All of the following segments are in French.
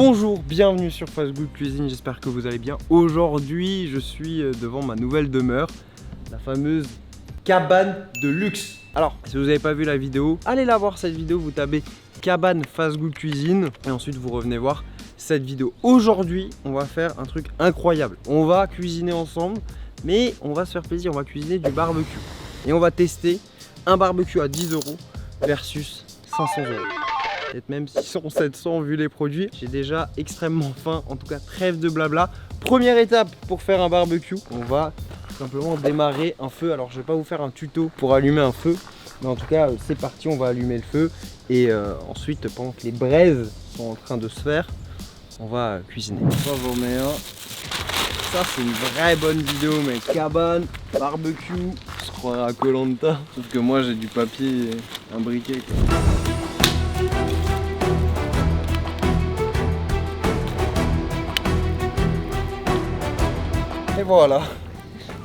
Bonjour, bienvenue sur Fast Good Cuisine, j'espère que vous allez bien. Aujourd'hui, je suis devant ma nouvelle demeure, la fameuse cabane de luxe. Alors, si vous n'avez pas vu la vidéo, allez la voir cette vidéo, vous tapez cabane Fast Good Cuisine et ensuite vous revenez voir cette vidéo. Aujourd'hui, on va faire un truc incroyable. On va cuisiner ensemble, mais on va se faire plaisir, on va cuisiner du barbecue. Et on va tester un barbecue à 10 € versus 500 €. Peut-être même 600, 700 vu les produits. J'ai déjà extrêmement faim, en tout cas trêve de blabla. Première étape pour faire un barbecue, on va tout simplement démarrer un feu. Alors je vais pas vous faire un tuto pour allumer un feu, mais en tout cas c'est parti, on va allumer le feu. Et ensuite, pendant que les braises sont en train de se faire, on va cuisiner. Ça j'en mets un. Ça c'est une vraie bonne vidéo mec. Cabane, barbecue, on se croirait à Koh-Lanta. Sauf que moi j'ai du papier et un briquet quoi. Et voilà,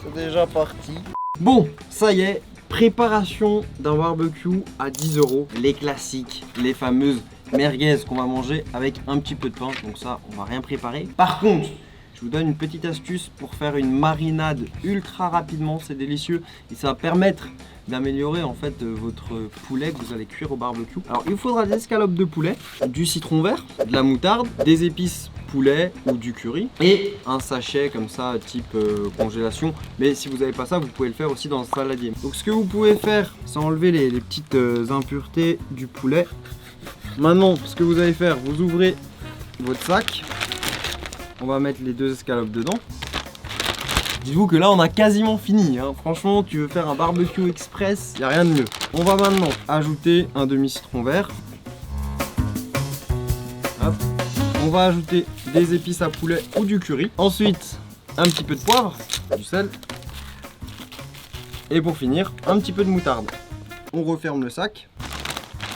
c'est déjà parti. Bon, ça y est, préparation d'un barbecue à 10 €. Les classiques, les fameuses merguez qu'on va manger avec un petit peu de pain. Donc ça, on va rien préparer. Par contre, je vous donne une petite astuce pour faire une marinade ultra rapidement. C'est délicieux et ça va permettre d'améliorer en fait votre poulet que vous allez cuire au barbecue. Alors il vous faudra des escalopes de poulet, du citron vert, de la moutarde, des épices poulet ou du curry et un sachet comme ça type congélation. Mais si vous n'avez pas ça, vous pouvez le faire aussi dans un saladier. Donc ce que vous pouvez faire, c'est enlever les petites impuretés du poulet. Maintenant, ce que vous allez faire, vous ouvrez votre sac. On va mettre les deux escalopes dedans. Dites-vous que là on a quasiment fini hein. Franchement, tu veux faire un barbecue express, il n'y a rien de mieux. On va maintenant ajouter un demi citron vert. Hop. On va ajouter des épices à poulet ou du curry. Ensuite, un petit peu de poivre, du sel. Et pour finir, un petit peu de moutarde. On referme le sac.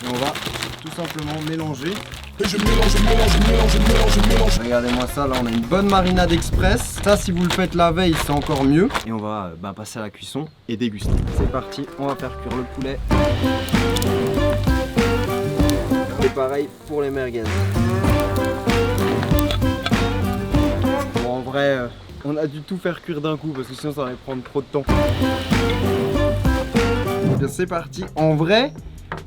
Et on va tout simplement mélanger. Et je mélange. Regardez-moi ça, là on a une bonne marinade express. Ça, si vous le faites la veille, c'est encore mieux. Et on va passer à la cuisson et déguster. C'est parti, on va faire cuire le poulet. Et pareil pour les merguez. Bon, en vrai, on a dû tout faire cuire d'un coup parce que sinon ça allait prendre trop de temps. Bien, c'est parti. En vrai,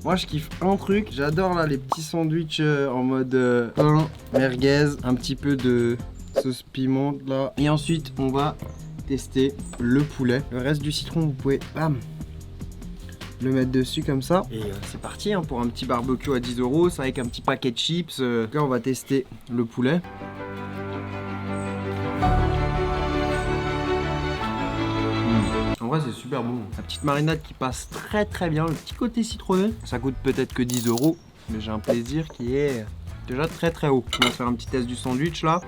moi je kiffe un truc, j'adore là les petits sandwichs en mode pain, merguez, un petit peu de sauce piment là. Et ensuite on va tester le poulet. Le reste du citron vous pouvez le mettre dessus comme ça. Et c'est parti hein, pour un petit barbecue à 10 €, c'est avec un petit paquet de chips. Là on va tester le poulet. En vrai c'est super bon, la petite marinade qui passe très bien, le petit côté citronné. Ça coûte peut-être que 10 €, mais j'ai un plaisir qui est déjà très haut. On va faire un petit test du sandwich là.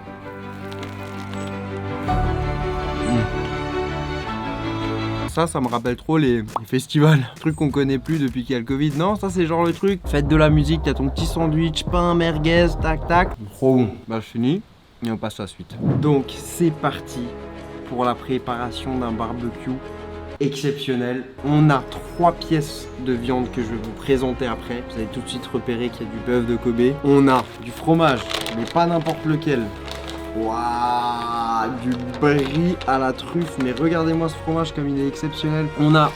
Ça me rappelle trop les festivals, truc qu'on connaît plus depuis qu'il y a le Covid. Non, ça c'est genre le truc, fête de la musique, t'as ton petit sandwich, pain, merguez, tac. Trop bon. Bah je finis et on passe à la suite. Donc c'est parti pour la préparation d'un barbecue exceptionnel. On a 3 pièces de viande que je vais vous présenter après. Vous allez tout de suite repérer qu'il y a du bœuf de Kobe. On a du fromage, mais pas n'importe lequel. Waouh, du brie à la truffe. Mais regardez-moi ce fromage comme il est exceptionnel. On a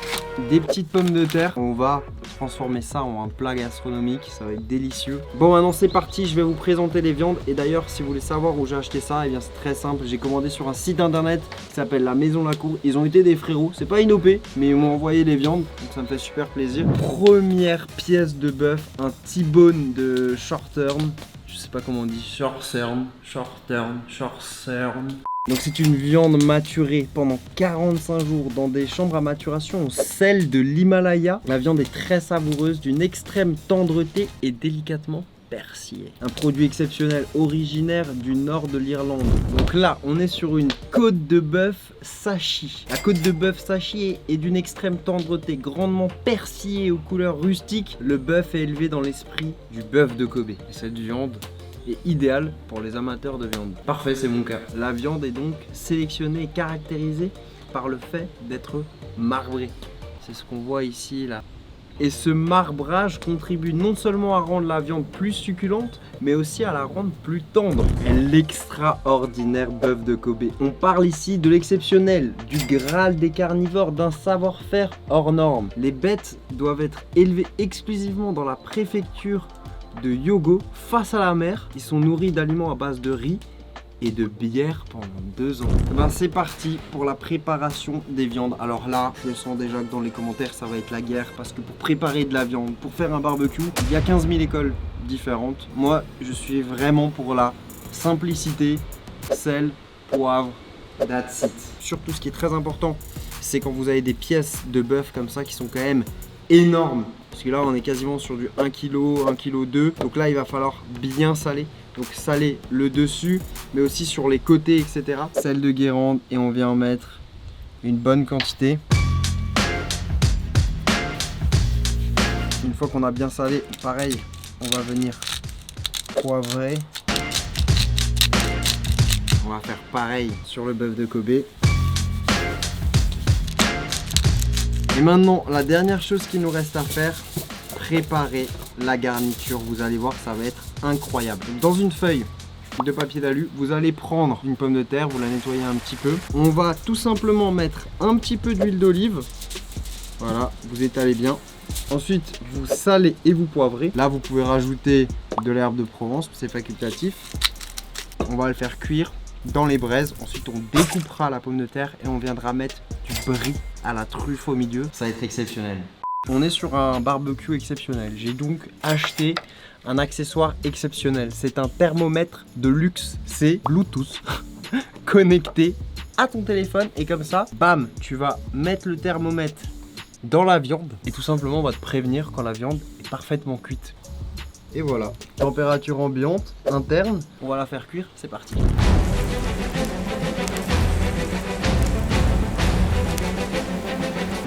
des petites pommes de terre. On va transformer ça en un plat gastronomique, ça va être délicieux. Bon, maintenant c'est parti, je vais vous présenter les viandes. Et d'ailleurs, si vous voulez savoir où j'ai acheté ça, et bien c'est très simple, j'ai commandé sur un site internet qui s'appelle La Maison Lacour. Ils ont été des frérots, c'est pas inopé, mais ils m'ont envoyé les viandes, donc ça me fait super plaisir. Première pièce de bœuf, un T-bone de shorthorn. Je sais pas comment on dit, shorthorn. Donc c'est une viande maturée pendant 45 jours dans des chambres à maturation au sel de l'Himalaya. La viande est très savoureuse, d'une extrême tendreté et délicatement persillée. Un produit exceptionnel originaire du nord de l'Irlande. Donc là, on est sur une côte de bœuf Sachi. La côte de bœuf Sachi est d'une extrême tendreté, grandement persillée aux couleurs rustiques. Le bœuf est élevé dans l'esprit du bœuf de Kobe. Et cette viande est idéale pour les amateurs de viande. Parfait, c'est mon cas. La viande est donc sélectionnée et caractérisée par le fait d'être marbrée. C'est ce qu'on voit ici là. Et ce marbrage contribue non seulement à rendre la viande plus succulente, mais aussi à la rendre plus tendre. Et l'extraordinaire bœuf de Kobe. On parle ici de l'exceptionnel, du Graal des carnivores, d'un savoir-faire hors norme. Les bêtes doivent être élevées exclusivement dans la préfecture de Hyogo, face à la mer. Ils sont nourris d'aliments à base de riz et de bière pendant 2 ans. Ben c'est parti pour la préparation des viandes. Alors là, je sens déjà que dans les commentaires ça va être la guerre, parce que pour préparer de la viande, pour faire un barbecue, il y a 15 000 écoles différentes. Moi, je suis vraiment pour la simplicité, sel, poivre, that's it. Surtout, ce qui est très important, c'est quand vous avez des pièces de bœuf comme ça qui sont quand même énormes. Parce que là, on est quasiment sur du 1 kg, 1 kg 2. Donc là, il va falloir bien saler. Donc saler le dessus, mais aussi sur les côtés, etc. Sel de Guérande, et on vient en mettre une bonne quantité. Une fois qu'on a bien salé, pareil, on va venir poivrer. On va faire pareil sur le bœuf de Kobe. Et maintenant, la dernière chose qu'il nous reste à faire, préparer la garniture. Vous allez voir, ça va être incroyable. Dans une feuille de papier d'alu, vous allez prendre une pomme de terre, vous la nettoyez un petit peu. On va tout simplement mettre un petit peu d'huile d'olive. Voilà, vous étalez bien. Ensuite, vous salez et vous poivrez. Là, vous pouvez rajouter de l'herbe de Provence, c'est facultatif. On va le faire cuire dans les braises. Ensuite, on découpera la pomme de terre et on viendra mettre du brie à la truffe au milieu. Ça va être exceptionnel. On est sur un barbecue exceptionnel. J'ai donc acheté un accessoire exceptionnel. C'est un thermomètre de luxe. C'est Bluetooth connecté à ton téléphone. Et comme ça, bam, tu vas mettre le thermomètre dans la viande. Et tout simplement, on va te prévenir quand la viande est parfaitement cuite. Et voilà. Température ambiante, interne. On va la faire cuire. C'est parti.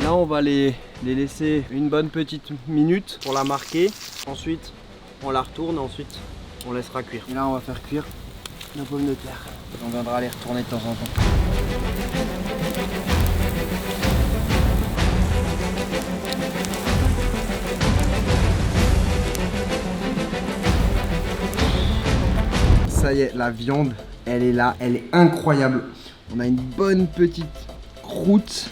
Là, on va les laisser une bonne petite minute pour la marquer. Ensuite, on la retourne et ensuite, on laissera cuire. Et là, on va faire cuire nos pommes de terre. On viendra les retourner de temps en temps. Ça y est, la viande, elle est là, elle est incroyable. On a une bonne petite croûte.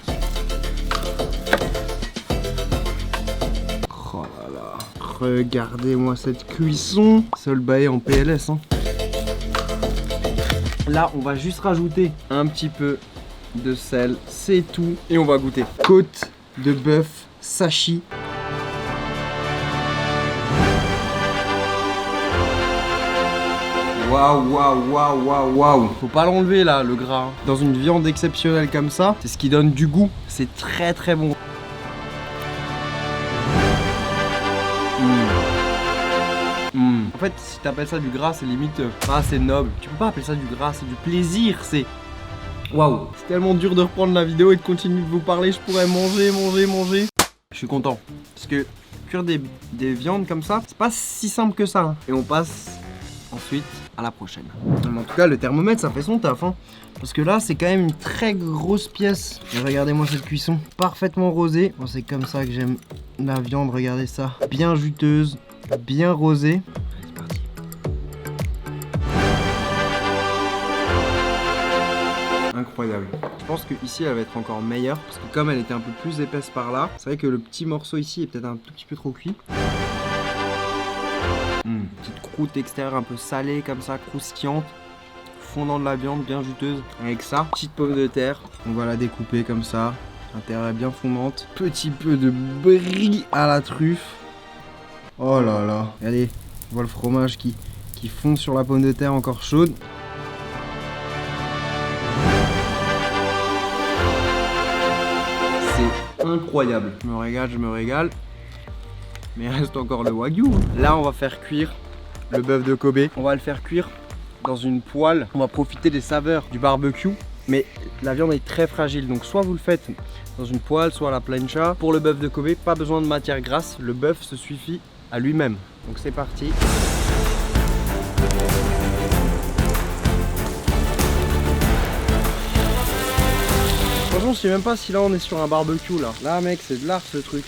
Oh là là, regardez-moi cette cuisson. Seul baé en PLS, hein. Là, on va juste rajouter un petit peu de sel, c'est tout. Et on va goûter. Côte de bœuf sashi. Waouh, waouh, waouh, waouh, waouh. Faut pas l'enlever là, le gras. Dans une viande exceptionnelle comme ça, c'est ce qui donne du goût. C'est très très bon. En fait, si t'appelles ça du gras, c'est limite pas assez noble. Tu peux pas appeler ça du gras, c'est du plaisir, c'est... Waouh. C'est tellement dur de reprendre la vidéo et de continuer de vous parler. Je pourrais manger. Je suis content. Parce que cuire des viandes comme ça, c'est pas si simple que ça, hein. Et on passe ensuite à la prochaine. En tout cas, le thermomètre, ça fait son taf, hein. Parce que là, c'est quand même une très grosse pièce. Et regardez-moi cette cuisson, parfaitement rosée. Bon, c'est comme ça que j'aime la viande, regardez ça. Bien juteuse, bien rosée. C'est parti. Incroyable. Je pense que ici elle va être encore meilleure parce que comme elle était un peu plus épaisse par là, c'est vrai que le petit morceau ici est peut-être un tout petit peu trop cuit. Petite croûte extérieure un peu salée comme ça, croustillante, fondant de la viande bien juteuse. Avec ça, petite pomme de terre, on va la découper comme ça, l'intérieur est bien fondante. Petit peu de brie à la truffe. Oh là là, allez, on voit le fromage qui fond sur la pomme de terre encore chaude. C'est incroyable. Je me régale. Mais il reste encore le wagyu. Là, on va faire cuire le bœuf de Kobe. On va le faire cuire dans une poêle. On va profiter des saveurs du barbecue. Mais la viande est très fragile. Donc soit vous le faites dans une poêle, soit à la plancha. Pour le bœuf de Kobe, pas besoin de matière grasse. Le bœuf se suffit à lui-même. Donc c'est parti. Franchement, je sais même pas si là on est sur un barbecue là. Là mec, c'est de l'art ce truc.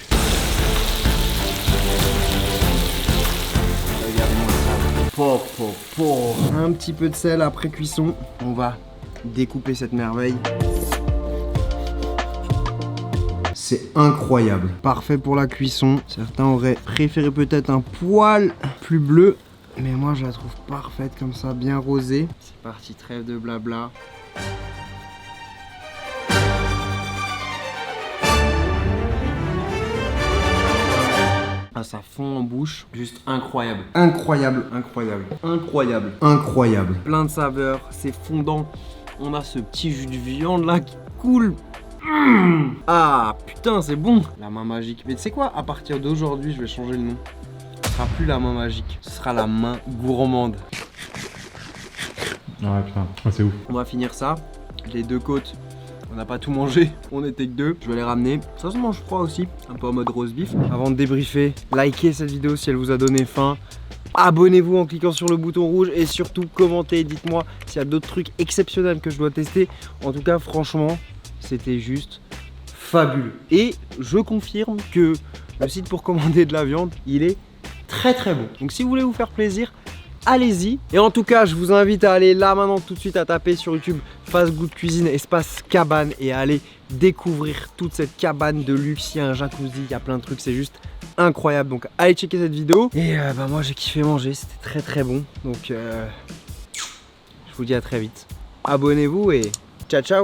Regardez-moi ça. Un petit peu de sel après cuisson. On va découper cette merveille. C'est incroyable. Parfait pour la cuisson. Certains auraient préféré peut-être un poil plus bleu. Mais moi je la trouve parfaite comme ça, bien rosée. C'est parti, trêve de blabla. Ah, ça fond en bouche, juste incroyable. Incroyable, incroyable, incroyable, incroyable. Plein de saveurs, c'est fondant. On a ce petit jus de viande là qui coule. Ah putain, c'est bon. La main magique. Mais tu sais quoi, à partir d'aujourd'hui, je vais changer le nom. Ce sera plus la main magique, ce sera la main gourmande. Ouais putain, c'est ouf. On va finir ça. Les deux côtes, on n'a pas tout mangé, on était que deux. Je vais les ramener. Ça se mange froid aussi, un peu en mode roast beef. Avant de débriefer, likez cette vidéo si elle vous a donné faim. Abonnez-vous en cliquant sur le bouton rouge et surtout commentez. Dites-moi s'il y a d'autres trucs exceptionnels que je dois tester. En tout cas, franchement, c'était juste fabuleux. Et je confirme que le site pour commander de la viande, il est très très bon. Donc si vous voulez vous faire plaisir, allez-y. Et en tout cas, je vous invite à aller là maintenant tout de suite à taper sur YouTube Fast Good Cuisine espace cabane et à aller découvrir toute cette cabane de luxe. Il y a un jacuzzi, il y a plein de trucs, c'est juste incroyable. Donc allez checker cette vidéo. Et bah moi j'ai kiffé manger, c'était très très bon. Donc je vous dis à très vite. Abonnez-vous et ciao ciao.